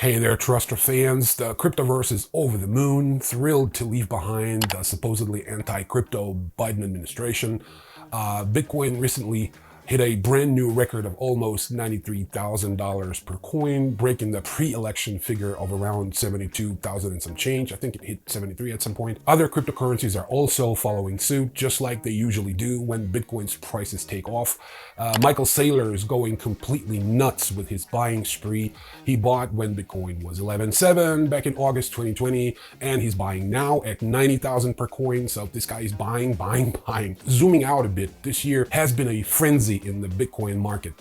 Hey there, TRASTRA fans. The cryptoverse is over the moon, thrilled to leave behind the supposedly anti-crypto Biden administration. Bitcoin recently hit a brand new record of almost $93,000 per coin, breaking the pre-election figure of around 72,000 and some change. I think it hit 73 at some point. Other cryptocurrencies are also following suit, just like they usually do when Bitcoin's prices take off. Michael Saylor is going completely nuts with his buying spree. He bought when Bitcoin was 11.7 back in August 2020, and he's buying now at 90,000 per coin. So this guy is buying. Zooming out a bit, this year has been a frenzy in the Bitcoin market.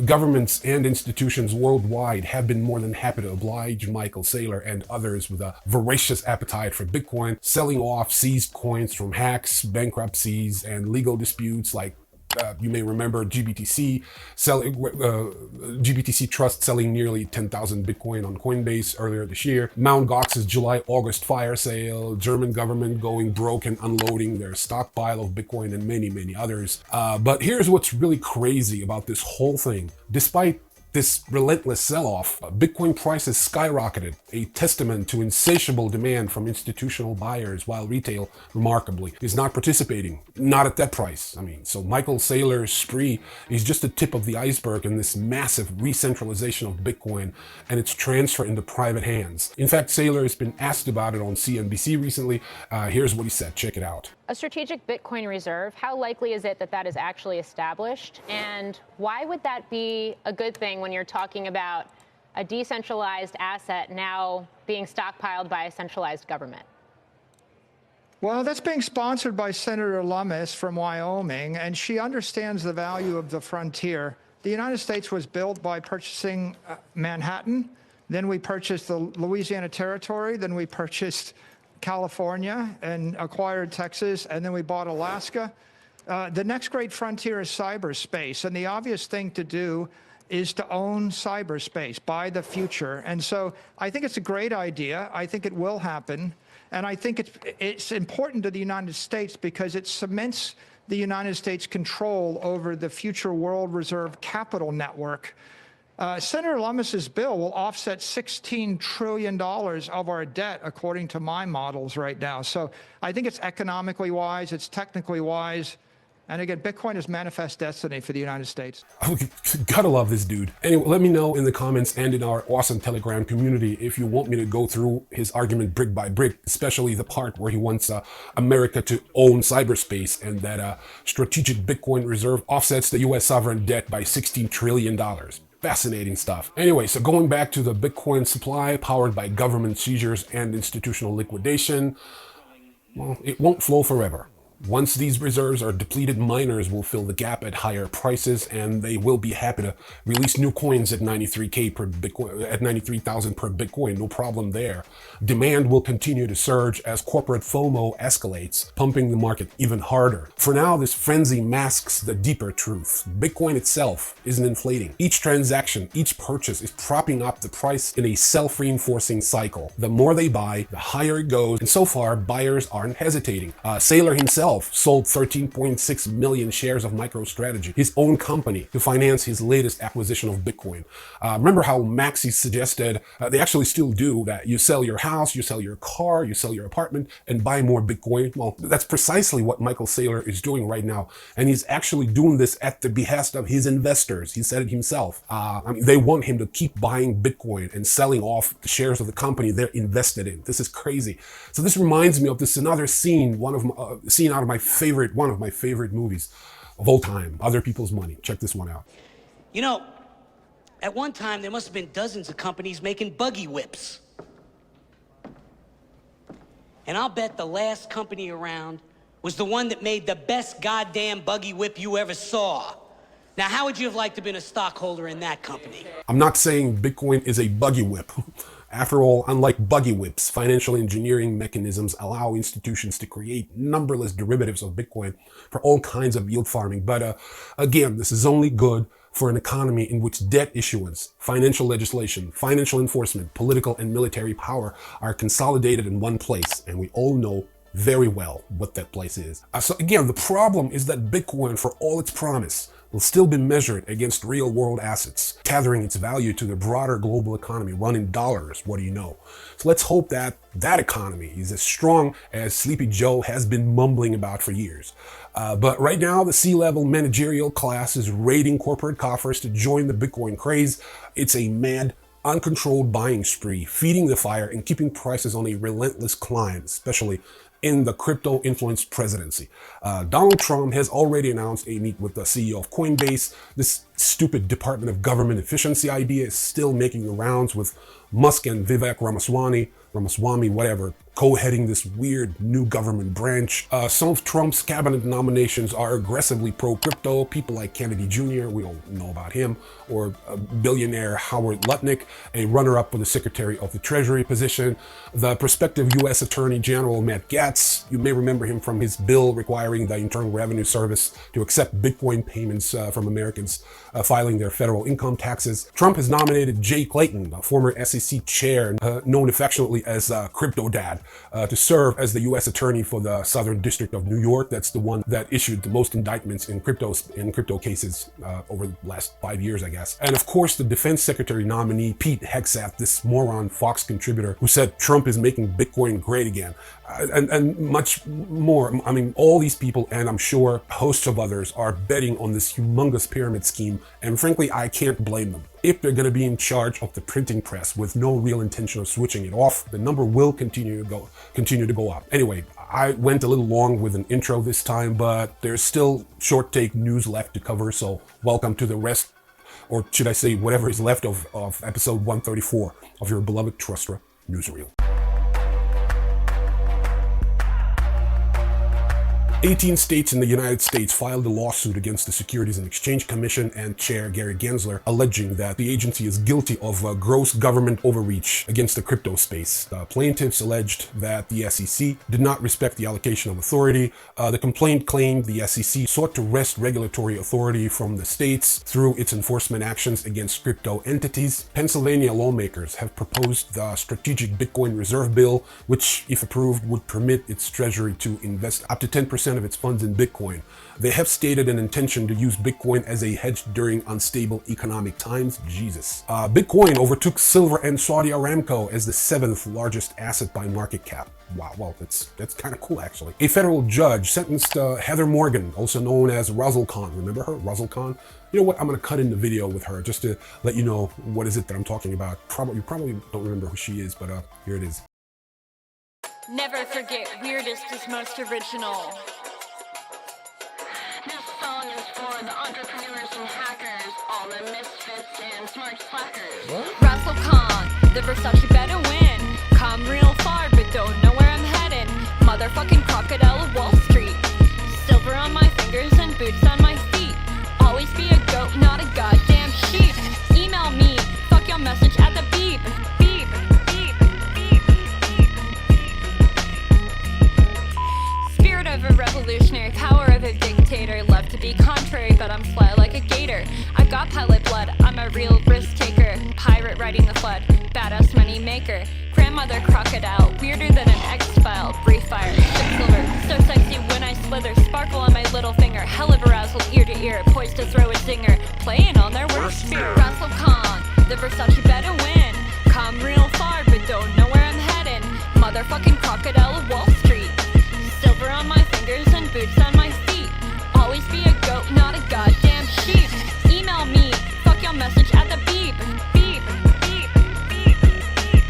Governments and institutions worldwide have been more than happy to oblige Michael Saylor and others with a voracious appetite for Bitcoin, selling off seized coins from hacks, bankruptcies, and legal disputes like you may remember GBTC Trust selling nearly 10,000 Bitcoin on Coinbase earlier this year. Mt. Gox's July-August fire sale, German government going broke and unloading their stockpile of Bitcoin, and many others. But here's what's really crazy about this whole thing. Despite this relentless sell-off, Bitcoin prices skyrocketed, a testament to insatiable demand from institutional buyers, while retail, remarkably, is not participating. Not at that price. So Michael Saylor's spree is just the tip of the iceberg in this massive re-centralization of Bitcoin and its transfer into private hands. In fact, Saylor has been asked about it on CNBC recently. Here's what he said. Check it out. A strategic Bitcoin reserve, how likely is it that that is actually established? And why would that be a good thing when you're talking about a decentralized asset now being stockpiled by a centralized government? Well, that's being sponsored by Senator Lummis from Wyoming, and she understands the value of the frontier. The United States was built by purchasing Manhattan, then we purchased the Louisiana Territory, then we purchased California and acquired Texas, and then we bought Alaska. The next great frontier is cyberspace, and the obvious thing to do is to own cyberspace, buy the future. And so I think it's a great idea. I think it will happen. And I think it's important to the United States because it cements the United States' control over the future world reserve capital network. Senator Lummis's bill will offset $16 trillion of our debt, according to my models right now. So I think it's economically wise, it's technically wise. And again, Bitcoin is manifest destiny for the United States. Gotta love this dude. Anyway, let me know in the comments and in our awesome Telegram community if you want me to go through his argument brick by brick, especially the part where he wants America to own cyberspace and that strategic Bitcoin reserve offsets the US sovereign debt by $16 trillion. Fascinating stuff. Anyway, so going back to the Bitcoin supply powered by government seizures and institutional liquidation, well, it won't flow forever. Once these reserves are depleted, miners will fill the gap at higher prices, and they will be happy to release new coins at 93K per Bitcoin, at 93,000 per Bitcoin. No problem there. Demand will continue to surge as corporate FOMO escalates, pumping the market even harder. For now, this frenzy masks the deeper truth. Bitcoin itself isn't inflating. Each transaction, each purchase is propping up the price in a self-reinforcing cycle. The more they buy, the higher it goes, and so far, buyers aren't hesitating. Saylor himself sold 13.6 million shares of MicroStrategy, his own company, to finance his latest acquisition of Bitcoin. Remember how Maxi suggested, they actually still do, that you sell your house, you sell your car, you sell your apartment, and buy more Bitcoin? Well, that's precisely what Michael Saylor is doing right now. And he's actually doing this at the behest of his investors. He said it himself. They want him to keep buying Bitcoin and selling off the shares of the company they're invested in. This is crazy. So this reminds me of this another scene, one of my favorite movies of all time, Other People's Money. Check this one out. You know, at one time there must have been dozens of companies making buggy whips. And I'll bet the last company around was the one that made the best goddamn buggy whip you ever saw. Now, how would you have liked to have been a stockholder in that company? I'm not saying Bitcoin is a buggy whip. After all, unlike buggy whips, financial engineering mechanisms allow institutions to create numberless derivatives of Bitcoin for all kinds of yield farming. But again, this is only good for an economy in which debt issuance, financial legislation, financial enforcement, political and military power are consolidated in one place. And we all know very well what that place is. So again, the problem is that Bitcoin, for all its promise, will still be measured against real-world assets, tethering its value to the broader global economy run in dollars. What do you know? So let's hope that that economy is as strong as Sleepy Joe has been mumbling about for years. But right now, the C-level managerial class is raiding corporate coffers to join the Bitcoin craze. It's a mad, uncontrolled buying spree, feeding the fire and keeping prices on a relentless climb, especially in the crypto-influenced presidency. Donald Trump has already announced a meet with the CEO of Coinbase. This stupid Department of Government Efficiency idea is still making the rounds, with Musk and Vivek Ramaswamy, whatever, co-heading this weird new government branch. Some of Trump's cabinet nominations are aggressively pro-crypto. People like Kennedy Jr., we all know about him, or billionaire Howard Lutnick, a runner-up for the Secretary of the Treasury position. The prospective U.S. Attorney General Matt Gaetz, you may remember him from his bill requiring the Internal Revenue Service to accept Bitcoin payments from Americans filing their federal income taxes. Trump has nominated Jay Clayton, a former SEC chair, known affectionately as Crypto Dad, to serve as the U.S. Attorney for the Southern District of New York. That's the one that issued the most indictments in crypto cases over the last 5 years, I guess. And of course, the Defense Secretary nominee, Pete Hegseth, this moron Fox contributor who said Trump is making Bitcoin great again, and much more. I mean, all these people, and I'm sure hosts of others, are betting on this humongous pyramid scheme, and frankly, I can't blame them. If they're going to be in charge of the printing press with no real intention of switching it off, the number will continue to go up. Anyway, I went a little long with an intro this time, but there's still short take news left to cover, so welcome to the rest, or should I say whatever is left of episode 134 of your beloved TRASTRA Newsreel. 18 states in the United States filed a lawsuit against the Securities and Exchange Commission and Chair Gary Gensler, alleging that the agency is guilty of gross government overreach against the crypto space. The plaintiffs alleged that the SEC did not respect the allocation of authority. The complaint claimed the SEC sought to wrest regulatory authority from the states through its enforcement actions against crypto entities. Pennsylvania lawmakers have proposed the Strategic Bitcoin Reserve Bill, which, if approved, would permit its treasury to invest up to 10% of its funds in Bitcoin. They have stated an intention to use Bitcoin as a hedge during unstable economic times. Jesus. Bitcoin overtook silver and Saudi Aramco as the 7th largest asset by market cap. Wow, well, that's kind of cool, actually. A federal judge sentenced Heather Morgan, also known as Russell Khan. Remember her, Russell Khan? You know what? I'm going to cut in the video with her just to let you know what is it that I'm talking about. You probably don't remember who she is, but here it is. Never forget, weirdest is most original. This song is for the entrepreneurs and hackers, all the misfits and smart slackers. Russell Khan, the Versace better win. Come real far, but don't know where I'm heading. Motherfucking crocodile of Wall Street. Silver on my fingers and boots on my feet. Always be a goat, not a goddamn sheep. Email me, fuck your message at the beep. Beep, beep, beep, beep. Spirit of a revolutionary, power of a dictator. Love to be contrary, but I'm fly like a gator. I got pilot blood, I'm a real risk taker. Pirate riding the flood, badass money maker. Grandmother crocodile, weirder than an X-File. Brief fire, ship silver, so sexy when I slither. Sparkle on my little finger, hell of arousal ear to ear. Poised to throw a zinger, playing on their worst fear. Russell Khan, the Versace better win. Come real far, but don't know where I'm heading. Motherfucking crocodile of Wall Street. Silver on my fingers and boots on my feet. Always be a goat, not a goddamn sheep. Email me, fuck your message at the beep. Beep, beep, beep, beep.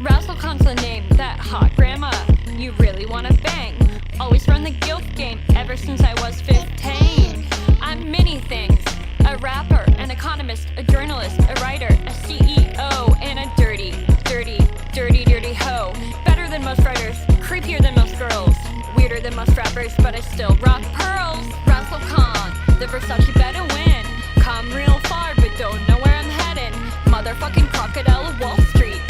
Russell Khan's the name, that hot grandma you really wanna bang. Always run the guilt game ever since I was 15. I'm many things, a rapper, an economist, a journalist, a writer, a CEO, and a dirty, dirty, dirty, dirty hoe. Better than most writers, creepier than most girls, weirder than most rappers, but I still rock pearls. Russell Khan, the Versace better win. Come real far, but don't know where I'm heading. Motherfucking crocodile of Wall Street.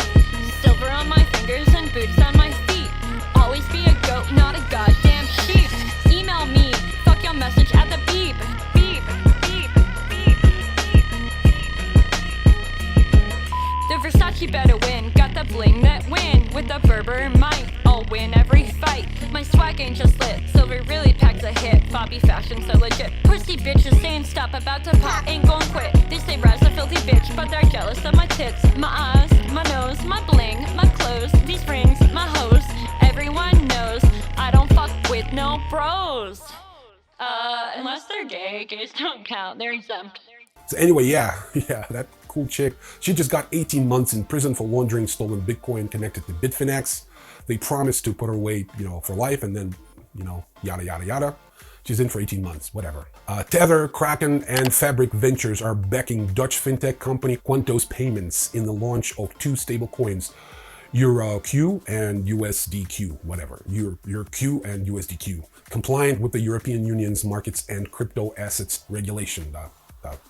Silver on my fingers and boots on my feet. Always be a goat, not a goddamn sheep. Email me, fuck your message at the beep. Beep, beep, beep, beep. The The Versace better win. Got the bling that win. With the Berber might, I'll win every fight. My swag ain't just lit. Silver really packs a hit. Bobby fashion so legit. Pussy bitches saying stop, about to pop, ain't gon' quit. They say Raz a filthy bitch, but they're jealous of my tits. My eyes, my nose, my bling, my clothes, these rings, my hose. Everyone knows I don't fuck with no bros. Unless they're gay, gays don't count, they're exempt. So anyway, yeah, that cool chick. She just got 18 months in prison for laundering stolen Bitcoin connected to Bitfinex. They promised to put her away, for life, and then, yada, yada, yada. She's in for 18 months, whatever. Tether, Kraken, and Fabric Ventures are backing Dutch fintech company Quantos Payments in the launch of two stablecoins, EURQ and USDQ, whatever. EURQ and USDQ, compliant with the European Union's markets and crypto assets regulation, the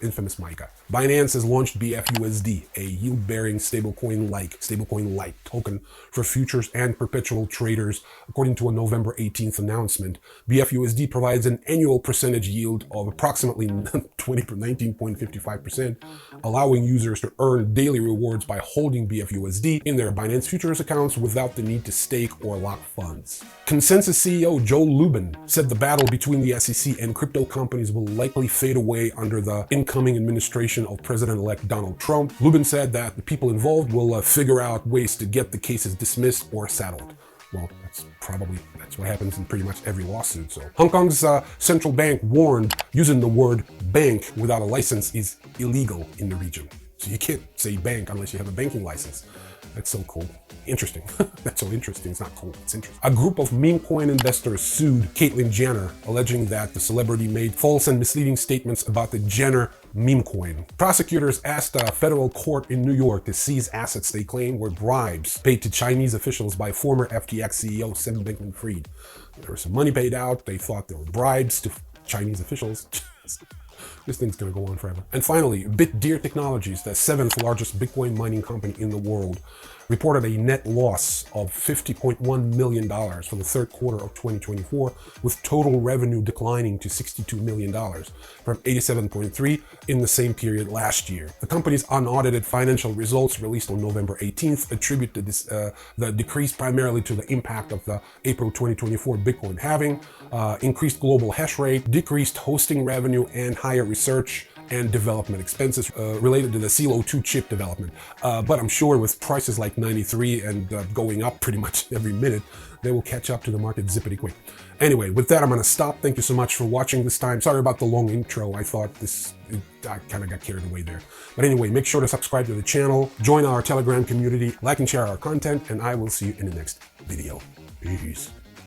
infamous MiCA. Binance has launched BFUSD, a yield-bearing stablecoin-like token for futures and perpetual traders. According to a November 18th announcement, BFUSD provides an annual percentage yield of approximately 19.55%, allowing users to earn daily rewards by holding BFUSD in their Binance futures accounts without the need to stake or lock funds. Consensus CEO Joe Lubin said the battle between the SEC and crypto companies will likely fade away under the incoming administration of President-elect Donald Trump. Lubin said that the people involved will figure out ways to get the cases dismissed or settled. Well, that's what happens in pretty much every lawsuit. So Hong Kong's central bank warned using the word bank without a license is illegal in the region. So you can't say bank unless you have a banking license. That's so cool. Interesting. That's so interesting. It's not cool. It's interesting. A group of meme coin investors sued Caitlyn Jenner, alleging that the celebrity made false and misleading statements about the Jenner meme coin. Prosecutors asked a federal court in New York to seize assets they claim were bribes paid to Chinese officials by former FTX CEO Sam Bankman-Fried. There was some money paid out. They thought there were bribes to Chinese officials. This thing's gonna go on forever. And finally, Bitdeer Technologies, the 7th largest Bitcoin mining company in the world, reported a net loss of $50.1 million for the third quarter of 2024, with total revenue declining to $62 million from $87.3 in the same period last year. The company's unaudited financial results released on November 18th attribute the decrease primarily to the impact of the April 2024 Bitcoin halving, increased global hash rate, decreased hosting revenue, and higher research and development expenses related to the Saylor 2 chip development. But I'm sure with prices like 93 and going up pretty much every minute, they will catch up to the market zippity quick. Anyway, with that, I'm going to stop. Thank you so much for watching this time. Sorry about the long intro. I thought I kind of got carried away there. But anyway, make sure to subscribe to the channel, join our Telegram community, like and share our content, and I will see you in the next video. Peace.